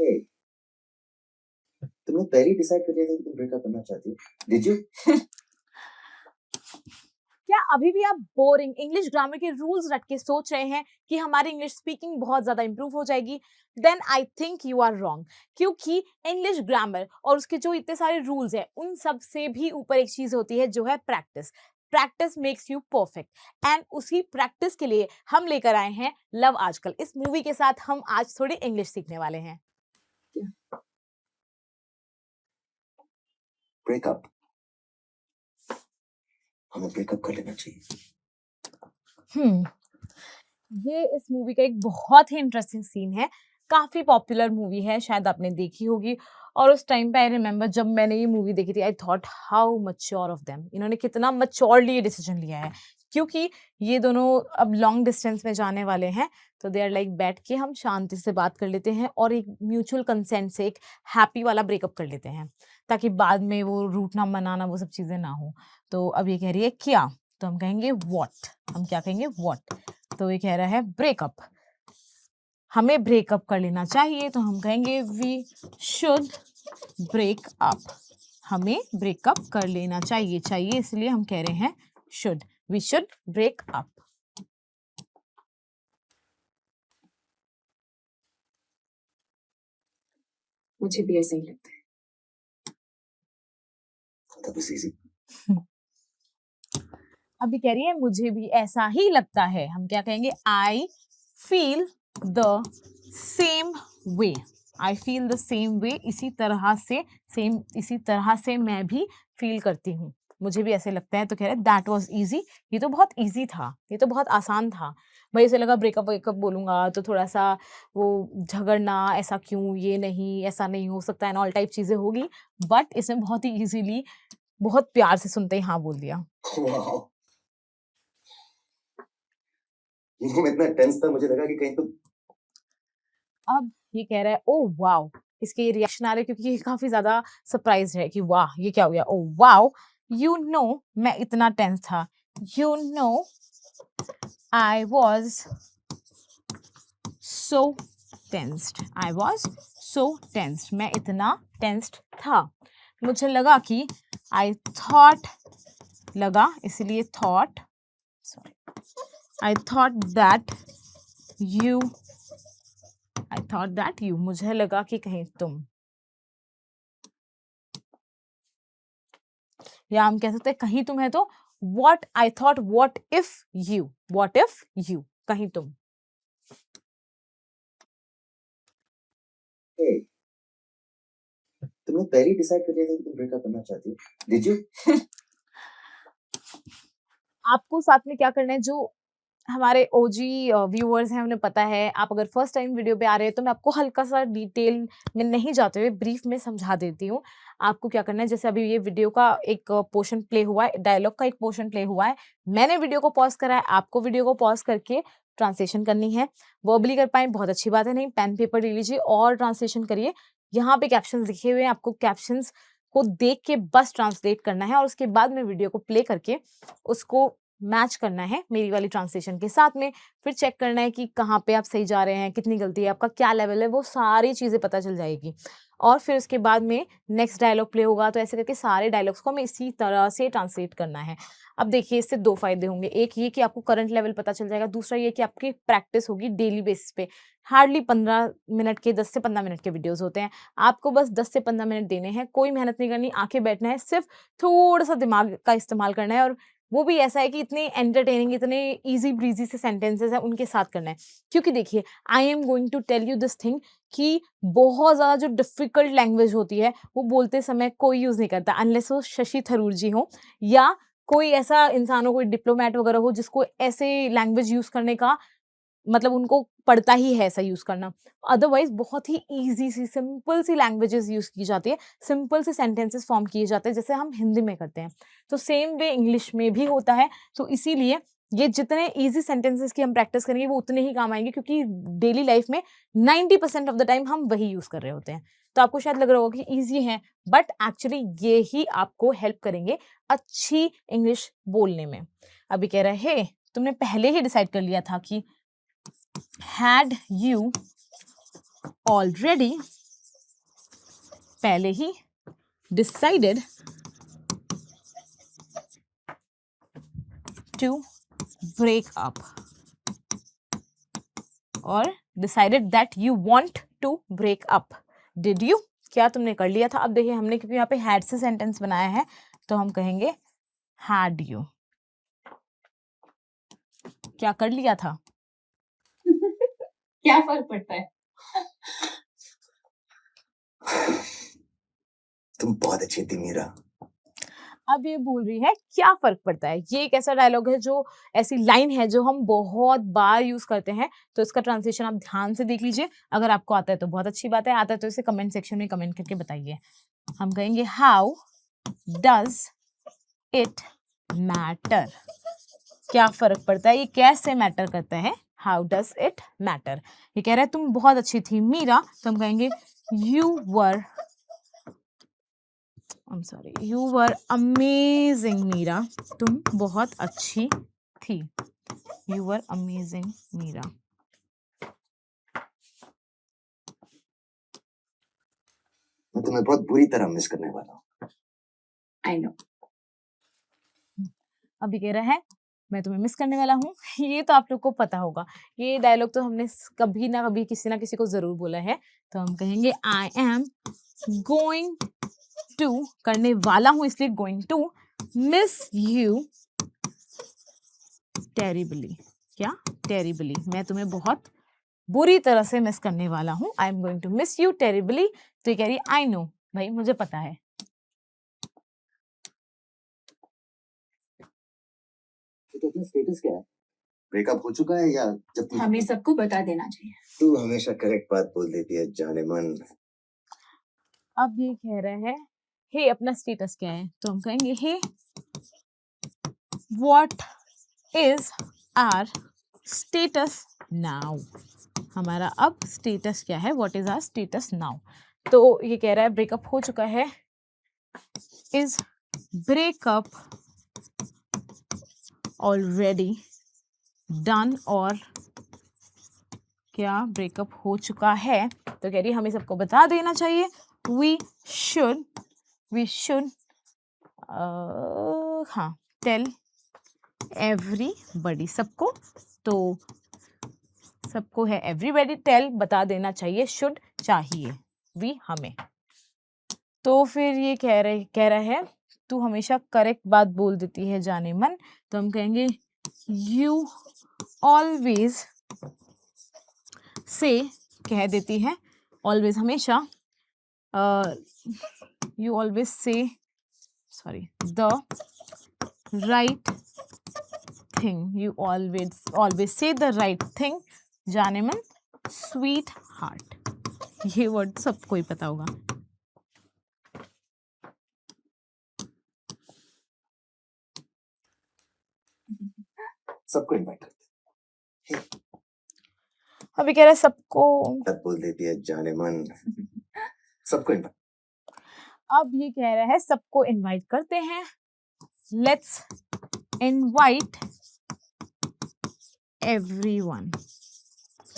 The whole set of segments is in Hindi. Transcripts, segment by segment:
हे, तुमने पहले ही डिसाइड कर लिया था कि तुम ब्रेकअप करना चाहती हो? Did you? क्या अभी भी आप बोरिंग इंग्लिश ग्रामर के रूल्स रट के सोच रहे हैं कि हमारी इंग्लिश स्पीकिंग बहुत ज्यादा इंप्रूव हो जाएगी? Then I think you are wrong, क्योंकि इंग्लिश ग्रामर और उसके जो इतने सारे रूल्स हैं उन सब से भी ऊपर एक चीज होती है जो है practice. Practice makes you perfect and उसी प्रैक्टिस के लिए हम लेकर आए हैं लव आजकल। इस मूवी के साथ हम आज थोड़ी इंग्लिश सीखने वाले हैं। ब्रेकअप। हमें ब्रेकअप कर लेना चाहिए। ये इस मूवी का एक बहुत ही इंटरेस्टिंग सीन है। काफी पॉपुलर मूवी है, शायद आपने देखी होगी। और उस टाइम पे आई रिमेम्बर जब मैंने ये मूवी देखी थी, I thought how mature of them, इन्होंने कितना मैच्योरली ये डिसीजन लिया है। क्योंकि ये दोनों अब लॉन्ग डिस्टेंस में जाने वाले हैं, तो दे आर लाइक बैठ के हम शांति से बात कर लेते हैं और एक म्यूचुअल कंसेंट से एक हैप्पी वाला ब्रेकअप कर लेते हैं, ताकि बाद में वो रूठना मनाना वो सब चीजें ना हो। तो अब ये कह रही है क्या, तो हम कहेंगे व्हाट। हम क्या कहेंगे? व्हाट। तो ये कह रहा है ब्रेकअप, हमें ब्रेकअप कर लेना चाहिए, तो हम कहेंगे वी शुड ब्रेक अप। हमें ब्रेकअप कर लेना चाहिए, चाहिए इसलिए हम कह रहे हैं should, we should break up. मुझे भी ऐसा ही लगता है। That was easy. अभी कह रही है मुझे भी ऐसा ही लगता है, हम क्या कहेंगे? I feel the same way. I feel the same way, इसी तरह से, सेम इसी तरह से मैं भी फील करती हूँ, मुझे भी ऐसे लगता है। तो कह रहे दैट वाज इजी, ये तो बहुत इजी था, ये तो बहुत आसान था। भाई ऐसे लगा ब्रेकअप वेकअप बोलूंगा तो थोड़ा सा वो झगड़ना, ऐसा क्यों, ये नहीं, ऐसा नहीं हो सकता है, ऑल टाइप चीजें होगी। बट इसमें बहुत ही इजीली, बहुत प्यार से सुनते ही हाँ बोल दिया। Wow. मैं इतना टेंस था, मुझे लगा कि कहीं तुम। अब ये कह रहा है ओ वाओ, इसके ये रिएक्शन आ रहे हैं क्योंकि ये काफी ज्यादा सरप्राइज है कि वाह ये क्या हो गया। ओ वाओ, यू नो मैं इतना टेंस था, you know I was so tensed, I was so tensed, मैं इतना टेंस्ड था। मुझे लगा कि आई थॉट, लगा इसलिए thought, sorry, I thought that you, I thought that you, मुझे लगा कि कहीं तुम, या हम कह सकते हैं कहीं तुम है तो what I thought what if you, what if you, कहीं तुम। हे, तुमने पहले ही डिसाइड कर लिया था कि तुम ब्रेकअप करना चाहती हो? Did you? आपको साथ में क्या करना है, जो हमारे ओजी व्यूअर्स हैं उन्हें पता है। आप अगर फर्स्ट टाइम वीडियो पे आ रहे हैं तो मैं आपको हल्का सा डिटेल में नहीं जाते हुए ब्रीफ में समझा देती हूँ। आपको क्या करना है, जैसे अभी ये वीडियो का एक पोर्शन प्ले हुआ है, डायलॉग का एक पोर्शन प्ले हुआ है, मैंने वीडियो को पॉज करा है, आपको वीडियो को पॉज करके ट्रांसलेशन करनी है। वर्बली कर पाए बहुत अच्छी बात है, नहीं पेन पेपर ले लीजिए और ट्रांसलेशन करिए। यहाँ पे कैप्शंस लिखे हुए हैं, आपको कैप्शंस को देख के बस ट्रांसलेट करना है और उसके बाद में वीडियो को प्ले करके उसको मैच करना है मेरी वाली ट्रांसलेशन के साथ में। फिर चेक करना है कि कहाँ पे आप सही जा रहे हैं, कितनी गलती है, आपका क्या लेवल है, वो सारी चीज़ें पता चल जाएगी। और फिर उसके बाद में नेक्स्ट डायलॉग प्ले होगा, तो ऐसे करके सारे डायलॉग्स को हमें इसी तरह से ट्रांसलेट करना है। अब देखिए इससे दो फायदे होंगे, एक ये कि आपको करंट लेवल पता चल जाएगा, दूसरा ये कि आपकी प्रैक्टिस होगी डेली बेसिस पे। हार्डली 15 मिनट के, 10 से 15 मिनट के वीडियोस होते हैं, आपको बस 10 से 15 मिनट देने हैं, कोई मेहनत नहीं करनी, आंखें बैठना है, सिर्फ थोड़ा सा दिमाग का इस्तेमाल करना है। और वो भी ऐसा है कि इतने एंटरटेनिंग, इतने इजी ब्रीजी से सेंटेंसेस हैं उनके साथ करना है। क्योंकि देखिए I am going to tell you this thing कि बहुत ज़्यादा जो डिफ़िकल्ट लैंग्वेज होती है वो बोलते समय कोई यूज़ नहीं करता, अनलेस वो शशि थरूर जी हो या कोई ऐसा इंसान हो, कोई डिप्लोमेट वगैरह हो जिसको ऐसे लैंग्वेज यूज़ करने का मतलब उनको पड़ता ही है ऐसा यूज़ करना। अदरवाइज़ बहुत ही ईज़ी सी, सिंपल सी लैंग्वेजेज़ यूज़ की जाती है, सिंपल से सेंटेंसेस फॉर्म किए जाते हैं जैसे हम हिंदी में करते हैं। तो सेम वे इंग्लिश में भी होता है। तो इसीलिए ये जितने ईज़ी सेंटेंसेस की हम प्रैक्टिस करेंगे वो उतने ही काम आएँगे, क्योंकि डेली लाइफ़ में 90% ऑफ द टाइम हम वही यूज़ कर रहे होते हैं। तो आपको शायद लग रहा होगा कि ईज़ी है, बट एक्चुअली ये ही आपको हेल्प करेंगे अच्छी इंग्लिश बोलने में। अभी कह रहा है, हे तुमने पहले ही डिसाइड कर लिया था कि had you already पहले ही decided to break up or decided that you want to break up. Did you? क्या तुमने कर लिया था? अब देखिए हमने क्योंकि यहाँ पे had से सेंटेंस बनाया है तो हम कहेंगे had you. क्या कर लिया था? क्या फर्क पड़ता है? तुम बहुत अच्छी थी मीरा। अब ये बोल रही है क्या फर्क पड़ता है। ये एक ऐसा डायलॉग है जो ऐसी लाइन है जो हम बहुत बार यूज करते हैं, तो इसका ट्रांसलेशन आप ध्यान से देख लीजिए। अगर आपको आता है तो बहुत अच्छी बात है, आता है तो इसे कमेंट सेक्शन में कमेंट करके बताइए। हम कहेंगे हाउ डज इट मैटर। क्या फर्क पड़ता है, ये कैसे मैटर करता है। How does it matter. ये कह रहा है तुम बहुत अच्छी थी मीरा, तो हम कहेंगे you were you were amazing Meera. तुम बहुत अच्छी थी। You were amazing Meera. मैं तुम्हें बहुत बुरी तरह मिस करने वाला हूँ। I know. अभी कह रहा है मैं तुम्हें मिस करने वाला हूँ। ये तो आप लोग को पता होगा, ये डायलॉग तो हमने कभी ना कभी किसी ना किसी को जरूर बोला है। तो हम कहेंगे I am going to, करने वाला हूं इसलिए going to miss you terribly। क्या? terribly। मैं तुम्हें बहुत बुरी तरह से मिस करने वाला हूं। I am going to miss you terribly। तो ये कह रही I know, भाई मुझे पता है। तो अपना स्टेटस क्या है? ब्रेकअप हो चुका है या जब तुम हमें सबको बता देना चाहिए। तू हमेशा करेक्ट बात बोल देती है जाने मन। अब ये कह रहा है हे अपना स्टेटस क्या है, तो हम कहेंगे hey what is our status now. हमारा अब स्टेटस क्या है, what is our status now. तो ये कह रहा है ब्रेकअप हो चुका है। इज ब्रेकअप ऑलरेडी डन, और क्या ब्रेकअप हो चुका है। तो कह रही हमें सबको बता देना चाहिए। वी शुड हाँ टेल एवरीबडी। सबको, तो सबको है एवरीबडी, टेल बता देना चाहिए, शुड चाहिए, वी हमें। तो फिर ये कह रहा है तू हमेशा करेक्ट बात बोल देती है जाने मन। तो हम कहेंगे यू ऑलवेज से, कह देती है ऑलवेज हमेशा, you always say the right thing। you always say the right thing जाने मन स्वीट हार्ट। ये वर्ड सबको ही पता होगा। सबको इनवाइट करते हैं। अभी कह रहा है सबको, बात बोल देती है जाने मन। सबको इनवाइट। अब ये कह रहा है सबको इनवाइट करते हैं। Let's invite everyone.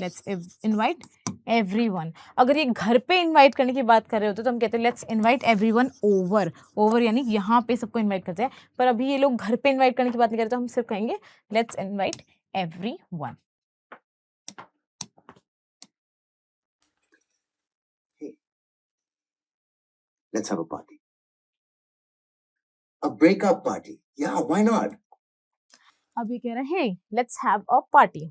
Let's invite everyone. अगर ये घर पे इनवाइट करने की बात कर रहे होते तो हम कहते हैं लेट्स इनवाइट एवरीवन ओवर यानी यहाँ पे सबको इनवाइट करते हैं। पर अभी ये लोग घर पे इनवाइट करने की बात नहीं करते, तो हम सिर्फ कहेंगे let's invite everyone. Let's have a party. A breakup party. Yeah, why not? अब ये कह रहे हैं लेट्स हैव अ पार्टी।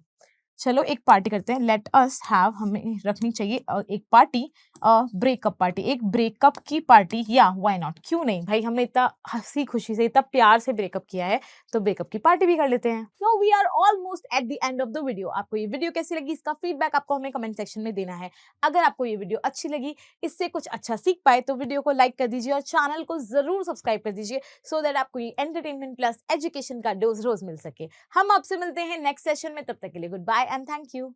चलो एक पार्टी करते हैं। लेट अस हैव, हमें रखनी चाहिए एक पार्टी, ब्रेकअप पार्टी, एक ब्रेकअप की पार्टी। या व्हाई नॉट, क्यों नहीं भाई, हमने इतना हंसी खुशी से इतना प्यार से ब्रेकअप किया है तो ब्रेकअप की पार्टी भी कर लेते हैं। So we are almost at the end of the video. आपको ये वीडियो कैसी लगी, इसका फीडबैक आपको हमें कमेंट सेक्शन में देना है। अगर आपको ये वीडियो अच्छी लगी, इससे कुछ अच्छा सीख पाए, तो वीडियो को लाइक कर दीजिए और चैनल को जरूर सब्सक्राइब कर दीजिए, सो दैट आपको ये एंटरटेनमेंट प्लस एजुकेशन का डोज रोज मिल सके। हम आपसे मिलते हैं नेक्स्ट सेशन में, तब तक के लिए good bye and thank you.